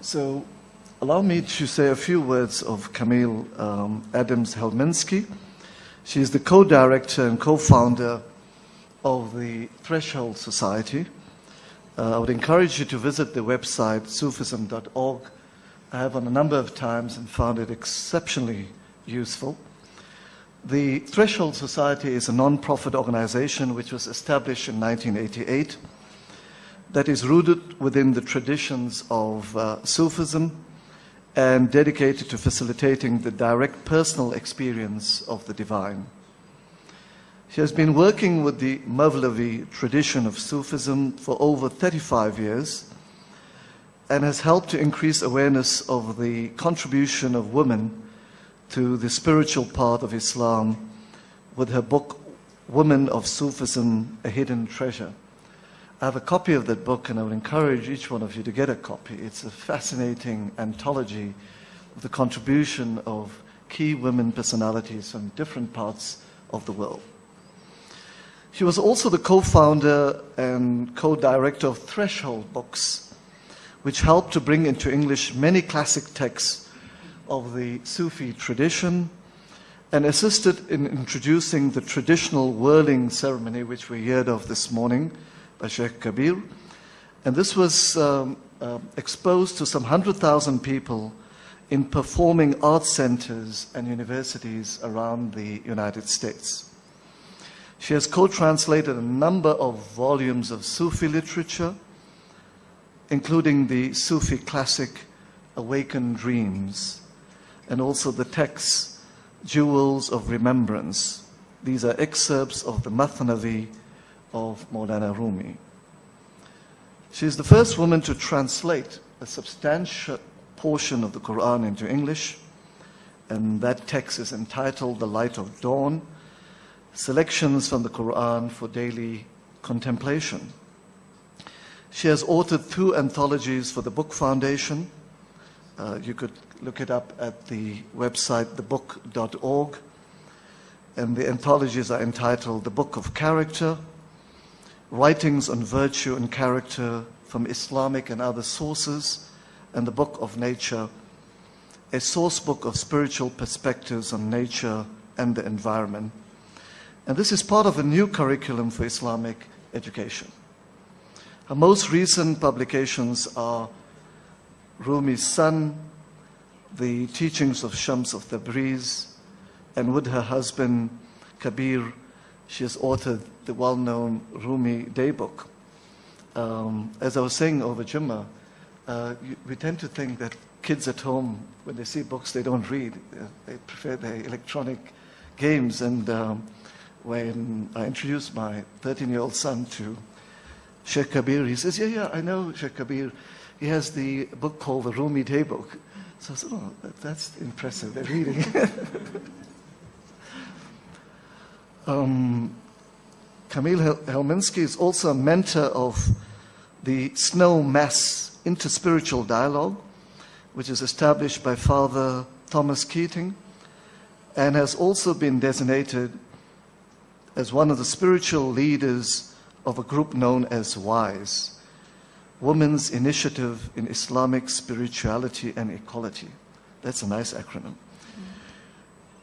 So allow me to say a few words of Camille Helminski. She is the co-director and co-founder of the Threshold Society. I would encourage you to visit the website sufism.org. I have on a number of times and found it exceptionally useful. The Threshold Society is a non-profit organization which was established in 1988 that is rooted within the traditions of Sufism and dedicated to facilitating the direct personal experience of the divine. She has been working with the Mawlavi tradition of Sufism for over 35 years and has helped to increase awareness of the contribution of women to the spiritual part of Islam with her book, Women of Sufism, A Hidden Treasure. I have a copy of that book and I would encourage each one of you to get a copy. It's a fascinating anthology of the contribution of key women personalities from different parts of the world. She was also the co-founder and co-director of Threshold Books, which helped to bring into English many classic texts of the Sufi tradition and assisted in introducing the traditional whirling ceremony which we heard of this morning by Sheikh Kabir. And this was exposed to some 100,000 people in performing arts centers and universities around the United States. She has co-translated a number of volumes of Sufi literature, including the Sufi classic Awakened Dreams, and also the texts Jewels of Remembrance. These are excerpts of the Mathnavi of Maulana Rumi. She is the first woman to translate a substantial portion of the Quran into English, and that text is entitled The Light of Dawn, Selections from the Quran for Daily Contemplation. She has authored 2 anthologies for the Book Foundation. You could look it up at the website thebook.org, and the anthologies are entitled The Book of Character, Writings on Virtue and Character from Islamic and Other Sources, and The Book of Nature, a source book of spiritual perspectives on nature and the environment. And this is part of a new curriculum for Islamic education. Her most recent publications are Rumi's Son, The Teachings of Shams of Tabriz, and with her husband Kabir, she has authored the well-known Rumi Daybook. As I was saying over Jummah, we tend to think that kids at home, when they see books, they don't read. They prefer their electronic games. And when I introduced my 13-year-old son to Sheikh Kabir, he says, yeah, I know Sheikh Kabir. He has the book called the Rumi Daybook. So I said, oh, that's impressive, they're reading. Camille Helminski is also a mentor of the Snow Mass Interspiritual Dialogue, which is established by Father Thomas Keating, and has also been designated as one of the spiritual leaders of a group known as WISE, Women's Initiative in Islamic Spirituality and Equality. That's a nice acronym.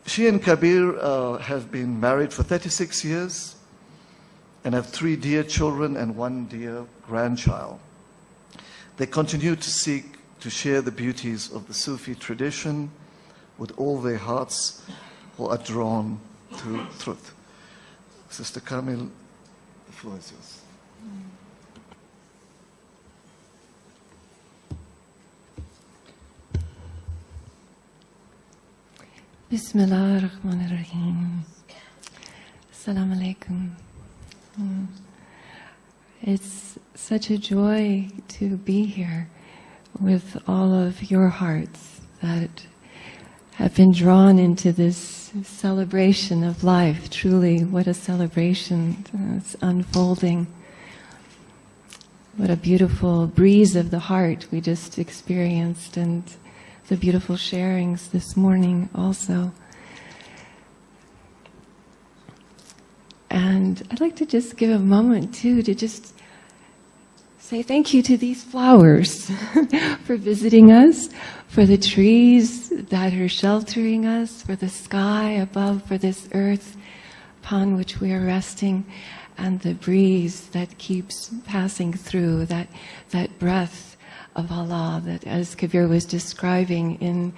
She and Kabir have been married for 36 years and have 3 dear children and 1 dear grandchild. They continue to seek to share the beauties of the Sufi tradition with all their hearts who are drawn to truth. Sister Camille, the floor is yours. Bismillah ar-Rahman ar-Rahim. Assalamu alaikum. It's such a joy to be here with all of your hearts that have been drawn into this celebration of life. Truly, what a celebration. It's unfolding. What a beautiful breeze of the heart we just experienced, and the beautiful sharings this morning also. And I'd like to just give a moment too to just say thank you to these flowers for visiting us, for the trees that are sheltering us, for the sky above, for this earth upon which we are resting, and the breeze that keeps passing through, that breath of Allah that, as Kabir was describing in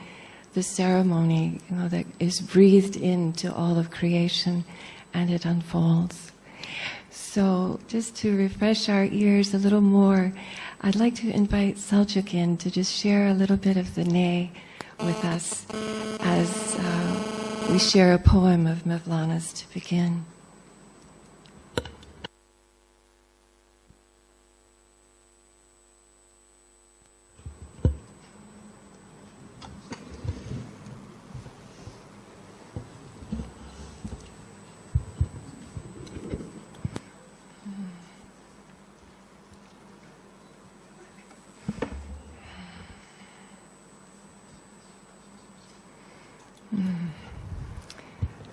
the ceremony, that is breathed into all of creation and it unfolds. So just to refresh our ears a little more, I'd like to invite Selçuk in to just share a little bit of the Ney with us as we share a poem of Mevlana's to begin.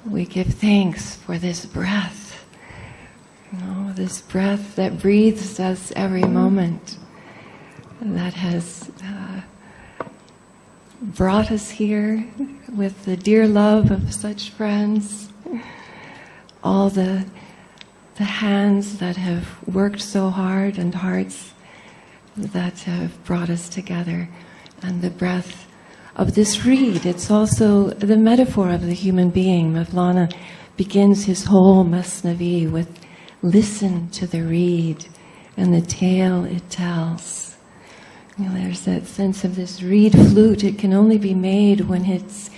We give thanks for this breath, this breath that breathes us every moment, that has brought us here with the dear love of such friends, all the hands that have worked so hard and hearts that have brought us together, and the breath of this reed. It's also the metaphor of the human being. Mevlana begins his whole Masnavi with listen to the reed and the tale it tells. There's that sense of this reed flute. It can only be made when it's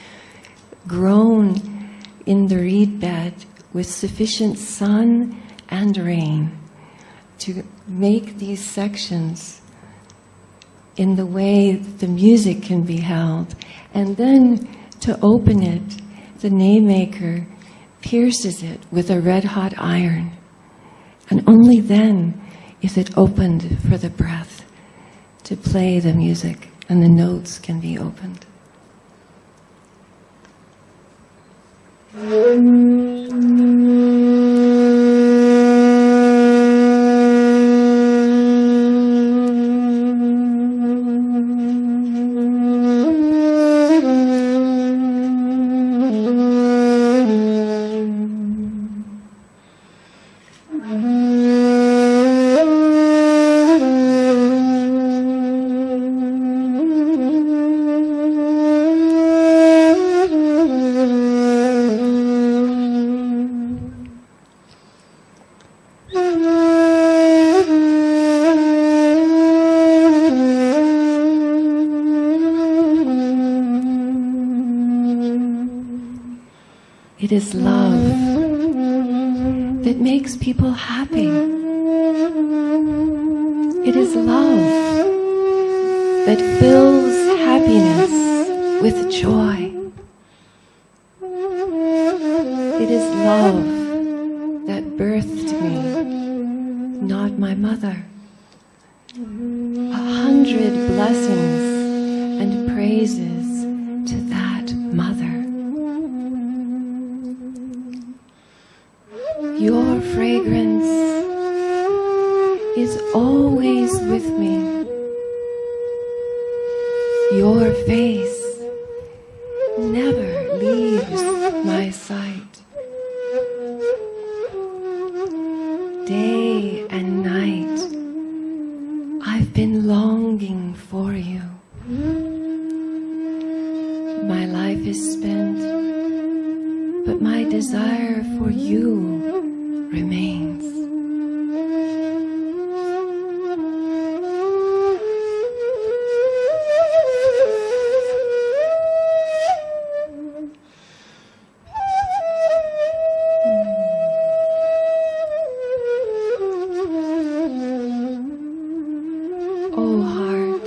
grown in the reed bed with sufficient sun and rain to make these sections in the way the music can be held. And then to open it, the Ney maker pierces it with a red-hot iron. And only then is it opened for the breath to play the music, and the notes can be opened. It is love that makes people happy. It is love that fills happiness with joy. It is love that birthed me, not my mother. 100 blessings and praises to that mother. Your fragrance is always with me. Your face never leaves my sight. Day and night, I've been longing for you. My life is spent, but my desire for you remains. Oh heart,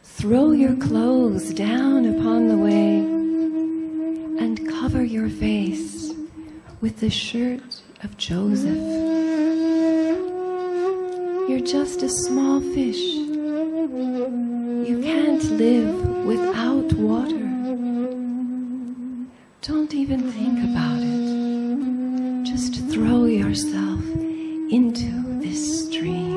throw your clothes down upon the way and cover your face with the shirt of Joseph. You're just a small fish. You can't live without water. Don't even think about it. Just throw yourself into this stream.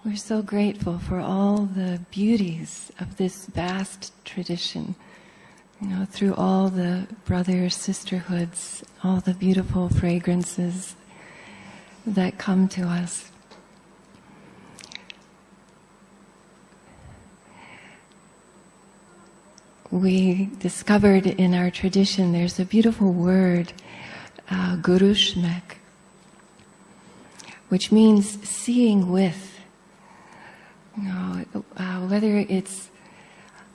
We're so grateful for all the beauties of this vast tradition, through all the brothers, sisterhoods, all the beautiful fragrances that come to us. We discovered in our tradition there's a beautiful word, gurushmek, which means seeing with. Whether it's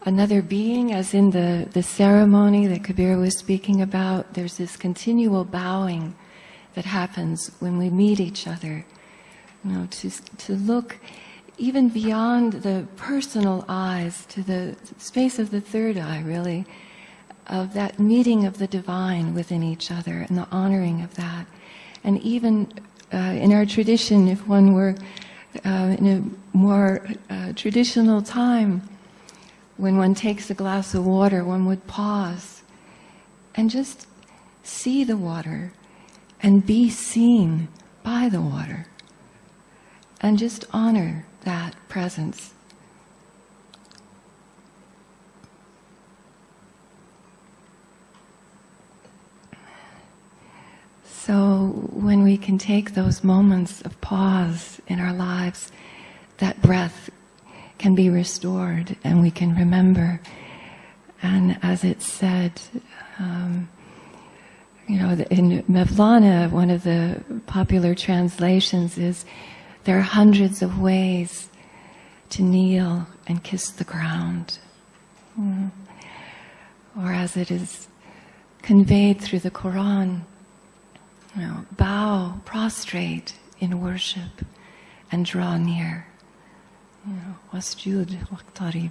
another being, as in the ceremony that Kabir was speaking about, there's this continual bowing that happens when we meet each other. To look even beyond the personal eyes to the space of the third eye, really, of that meeting of the divine within each other and the honoring of that. And even in our tradition, if one were in a more traditional time, when one takes a glass of water, one would pause and just see the water and be seen by the water and just honor that presence. So when we can take those moments of pause in our lives, that breath can be restored and we can remember. And as it's said, in Mevlana, one of the popular translations is, there are hundreds of ways to kneel and kiss the ground. Or as it is conveyed through the Quran, bow, prostrate in worship, and draw near. Wasjud waqtarib.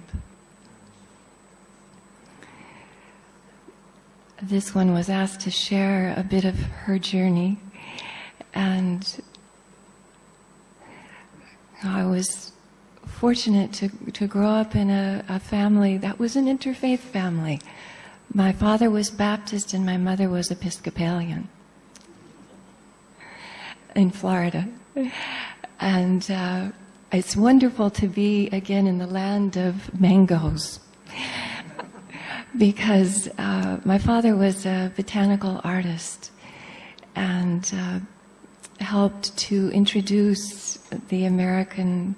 This one was asked to share a bit of her journey, and I was fortunate to grow up in a family that was an interfaith family. My father was Baptist and my mother was Episcopalian in Florida. And it's wonderful to be again in the land of mangoes. because my father was a botanical artist and helped to introduce the American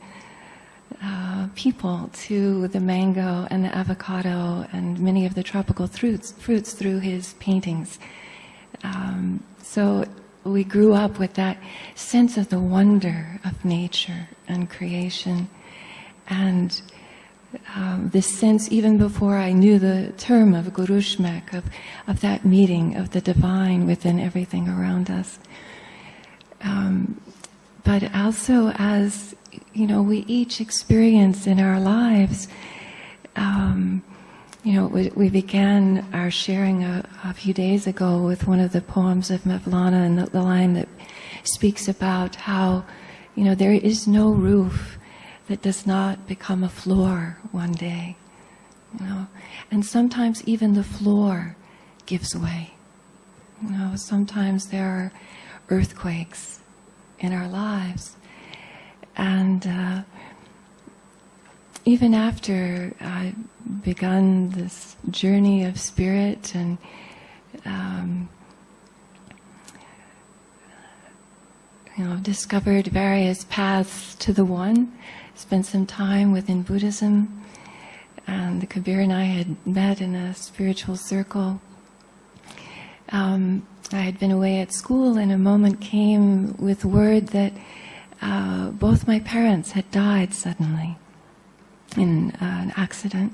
people to the mango and the avocado and many of the tropical fruits through his paintings. So we grew up with that sense of the wonder of nature and creation, and this sense, even before I knew the term of Guru Shmek, of that meeting of the divine within everything around us. But also, as you know, we each experience in our lives. You know, we began our sharing a few days ago with one of the poems of Mevlana, and the line that speaks about how, you know, there is no roof that does not become a floor one day. You know, and sometimes even the floor gives way. You know, sometimes there are earthquakes in our lives, and even after I begun this journey of spirit and you know, discovered various paths to the One, spent some time within Buddhism, and the Kabir and I had met in a spiritual circle. I had been away at school, and a moment came with word that both my parents had died suddenly in an accident.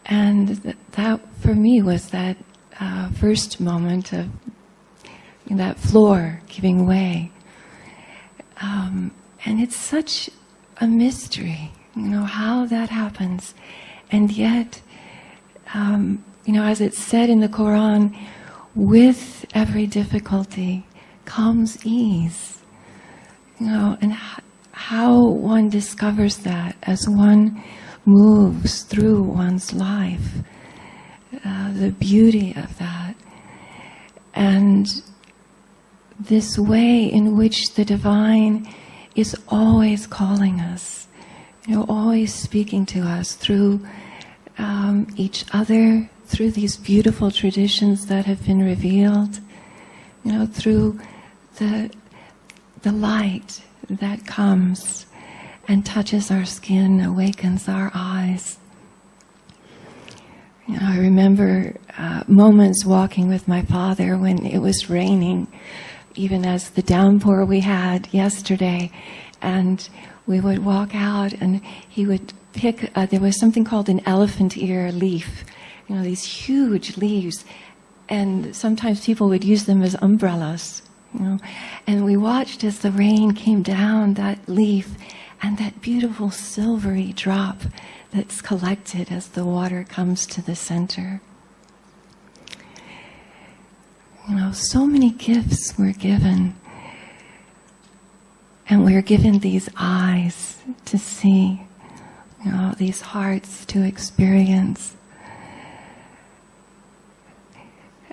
And that for me was that first moment of that floor giving way. And it's such a mystery, you know, how that happens. And yet, you know, as it's said in the Quran, with every difficulty comes ease. You know, and how one discovers that as one moves through one's life, the beauty of that, and this way in which the divine is always calling us, you know, always speaking to us through each other, through these beautiful traditions that have been revealed, you know, through the light that comes and touches our skin, awakens our eyes. You know, I remember moments walking with my father when it was raining, even as the downpour we had yesterday, and we would walk out and he would pick, there was something called an elephant ear leaf, you know, these huge leaves, and sometimes people would use them as umbrellas. You know, and we watched as the rain came down that leaf, and that beautiful silvery drop that's collected as the water comes to the center. You know, so many gifts were given, and we're given these eyes to see, you know, these hearts to experience.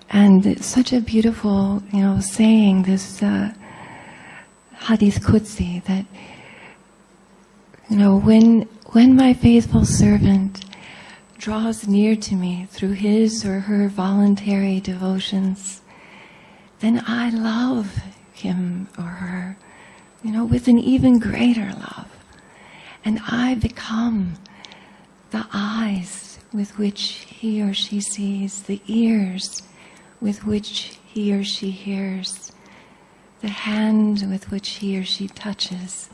And it's such a beautiful, you know, saying, this Hadith Qudsi, that, you know, when my faithful servant draws near to me through his or her voluntary devotions, then I love him or her, you know, with an even greater love. And I become the eyes with which he or she sees, the ears with which he or she hears, the hand with which he or she touches,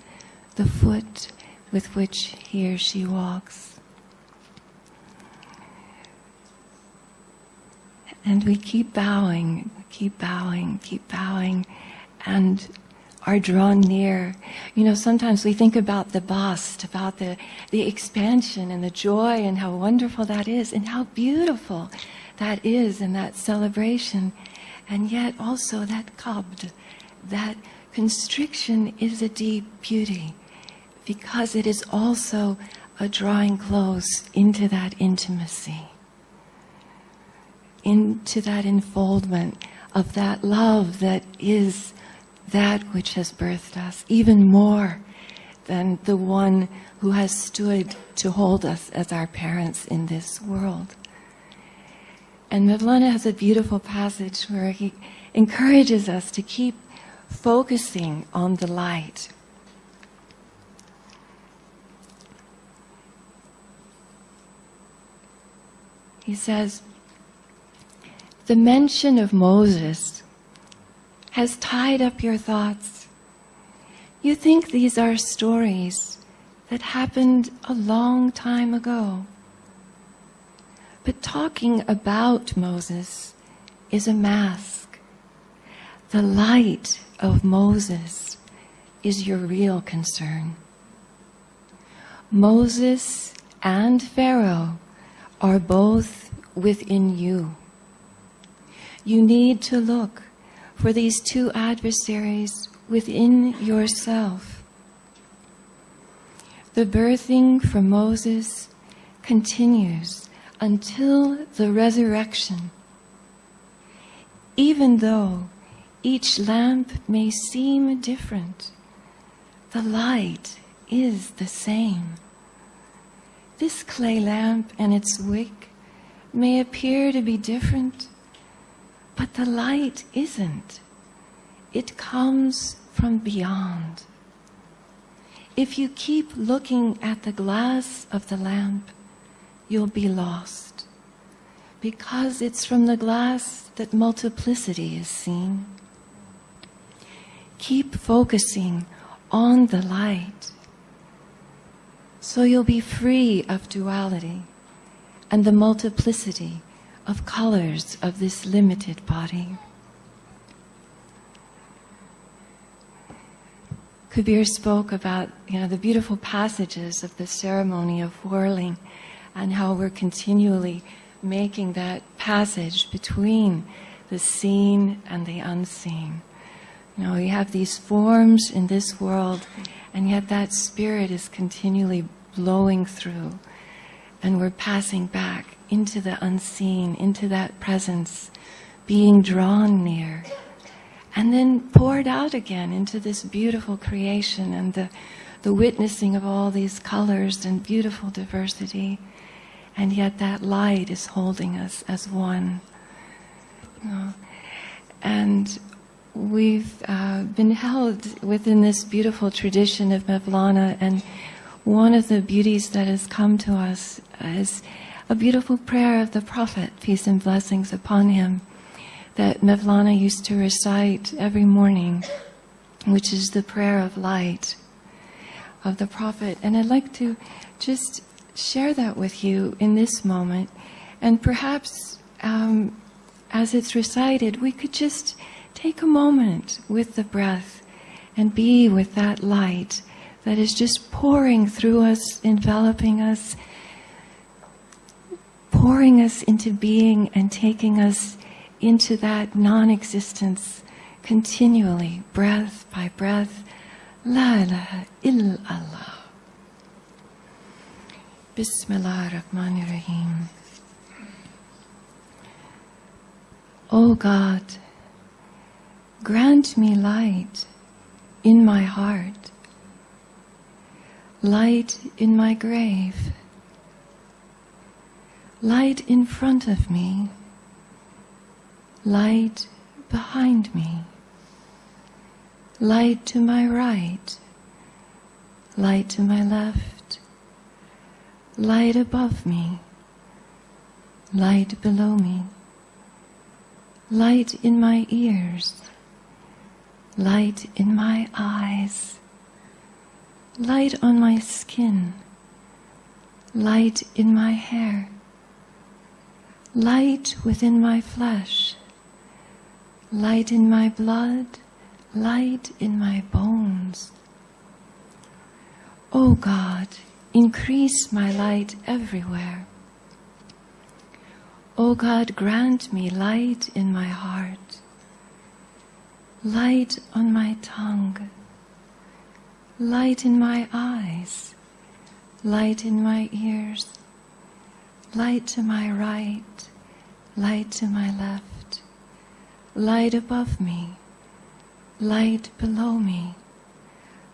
the foot with which he or she walks. And we keep bowing, keep bowing, keep bowing, and are drawn near. You know, sometimes we think about the bust, about the expansion and the joy and how wonderful that is and how beautiful that is in that celebration. And yet also that qabd, that constriction, is a deep beauty, because it is also a drawing close into that intimacy, into that enfoldment of that love that is that which has birthed us, even more than the one who has stood to hold us as our parents in this world. And Mevlana has a beautiful passage where he encourages us to keep focusing on the light. He says, the mention of Moses has tied up your thoughts. You think these are stories that happened a long time ago. But talking about Moses is a mask. The light of Moses is your real concern. Moses and Pharaoh are both within you. You need to look for these two adversaries within yourself. The birthing from Moses continues until the resurrection. Even though each lamp may seem different, the light is the same. This clay lamp and its wick may appear to be different, but the light isn't. It comes from beyond. If you keep looking at the glass of the lamp, you'll be lost, because it's from the glass that multiplicity is seen. Keep focusing on the light, so you'll be free of duality and the multiplicity of colors of this limited body. Kabir spoke about, the beautiful passages of the ceremony of whirling and how we're continually making that passage between the seen and the unseen. We have these forms in this world, and yet that spirit is continually blowing through, and we're passing back into the unseen, into that presence, being drawn near, and then poured out again into this beautiful creation and the witnessing of all these colors and beautiful diversity. And yet that light is holding us as one. And we've been held within this beautiful tradition of Mevlana, and one of the beauties that has come to us is a beautiful prayer of the Prophet, peace and blessings upon him, that Mevlana used to recite every morning, which is the prayer of light of the Prophet. And I'd like to just share that with you in this moment. And perhaps as it's recited, we could just take a moment with the breath and be with that light that is just pouring through us, enveloping us, pouring us into being and taking us into that non-existence continually, breath by breath. La ilaha illallah. Bismillah ar-Rahman ar-Rahim. O God, grant me light in my heart, light in my grave, light in front of me, light behind me, light to my right, light to my left, light above me, light below me, light in my ears, light in my eyes, light on my skin, light in my hair, light within my flesh, light in my blood, light in my bones. O God, increase my light everywhere. O God, grant me light in my heart, light on my tongue, light in my eyes, light in my ears, light to my right, light to my left, light above me, light below me,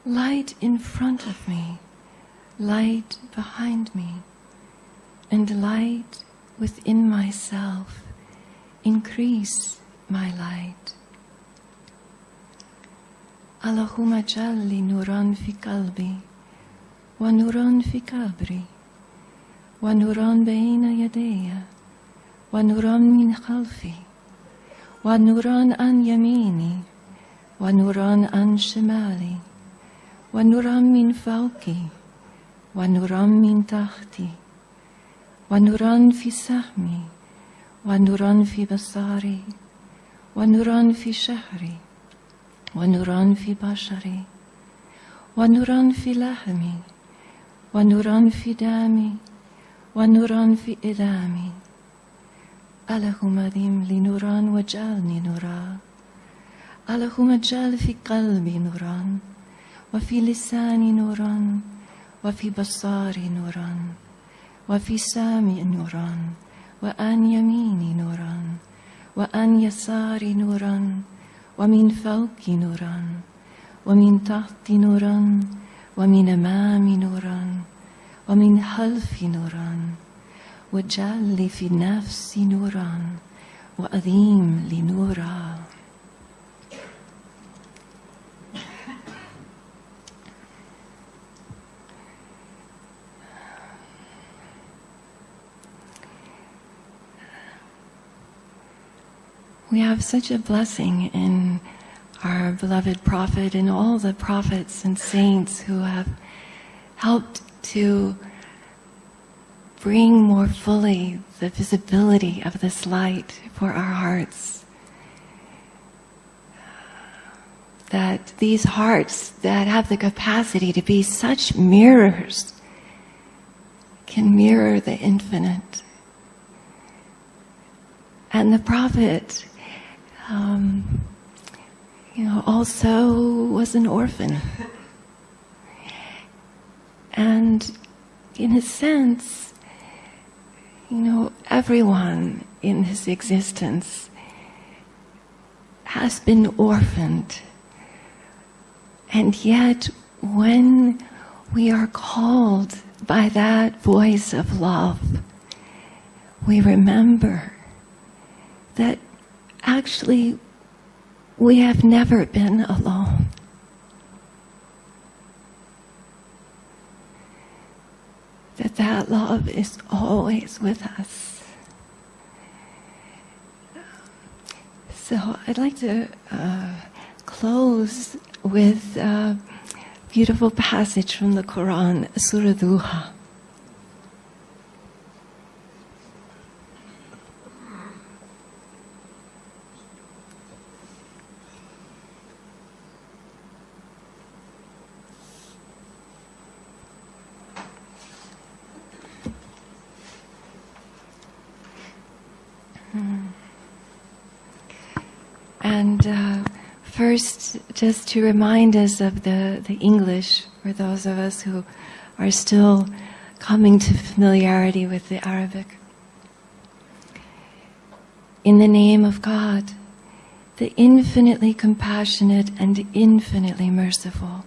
light in front of me, light behind me, and light within myself increase my light. Allahumma jalli nuran fi qalbi, wa nuran fi kabri, wa nuran bayna yadayya, wa nuran min khalfi, wa nuran an yamini, wa nuran an shimali, wa nuran min fawqi, wa nuran min tahti, wa nuran fi sahmi, wa nuran fi basari, wa nuran fi shahri, wa nuran fi bashari, wa nuran fi lahmi, wa nuran fi dami, wa nuran fi idami. Allahumma dim li nuran wa jalni nura. Allahumma jal fi qalbi nuran, wa fi lisani nuran, wa fi basari nuran, wa fi sami nuran, wa an yamini nuran, wa an yasari nuran, wa min fawqi nuran, wa min tahti nuran, wa min amami nuran, wa min khalfi nuran, wa jalli fi nafsi nuran, wa adim li nura. We have such a blessing in our beloved Prophet and all the prophets and saints who have helped to bring more fully the visibility of this light for our hearts. That these hearts that have the capacity to be such mirrors can mirror the infinite. And the Prophet also was an orphan. And in a sense, everyone in his existence has been orphaned. And yet, when we are called by that voice of love, we remember that actually we have never been alone. That love is always with us. So I'd like to close with a beautiful passage from the Quran, Surah Duha. And first, just to remind us of the English, for those of us who are still coming to familiarity with the Arabic. In the name of God, the infinitely compassionate and infinitely merciful,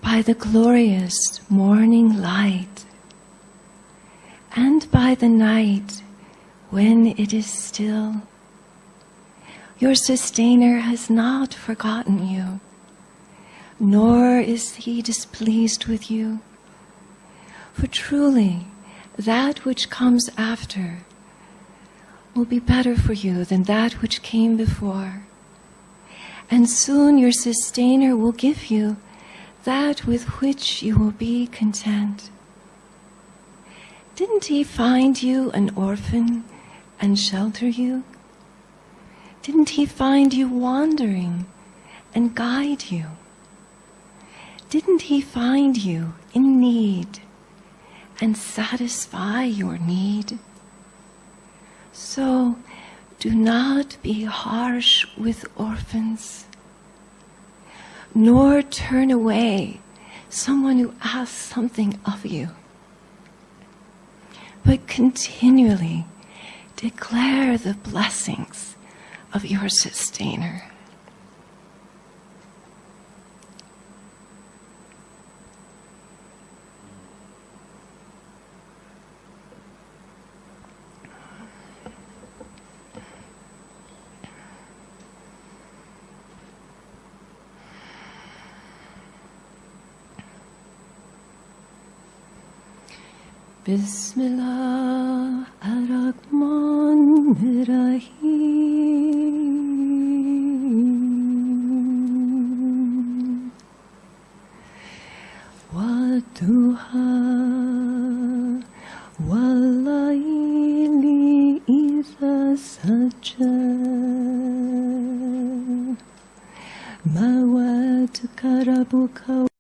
by the glorious morning light, and by the night when it is still, your sustainer has not forgotten you, nor is he displeased with you. For truly, that which comes after will be better for you than that which came before. And soon your sustainer will give you that with which you will be content. Didn't he find you an orphan and shelter you? Didn't he find you wandering and guide you? Didn't he find you in need and satisfy your need? So do not be harsh with orphans, nor turn away someone who asks something of you, but continually declare the blessings of your sustainer. Bismillah ar-Rahman ar-Rahim. Wa-duha wal-layli iza saja ma wadaka rabbuka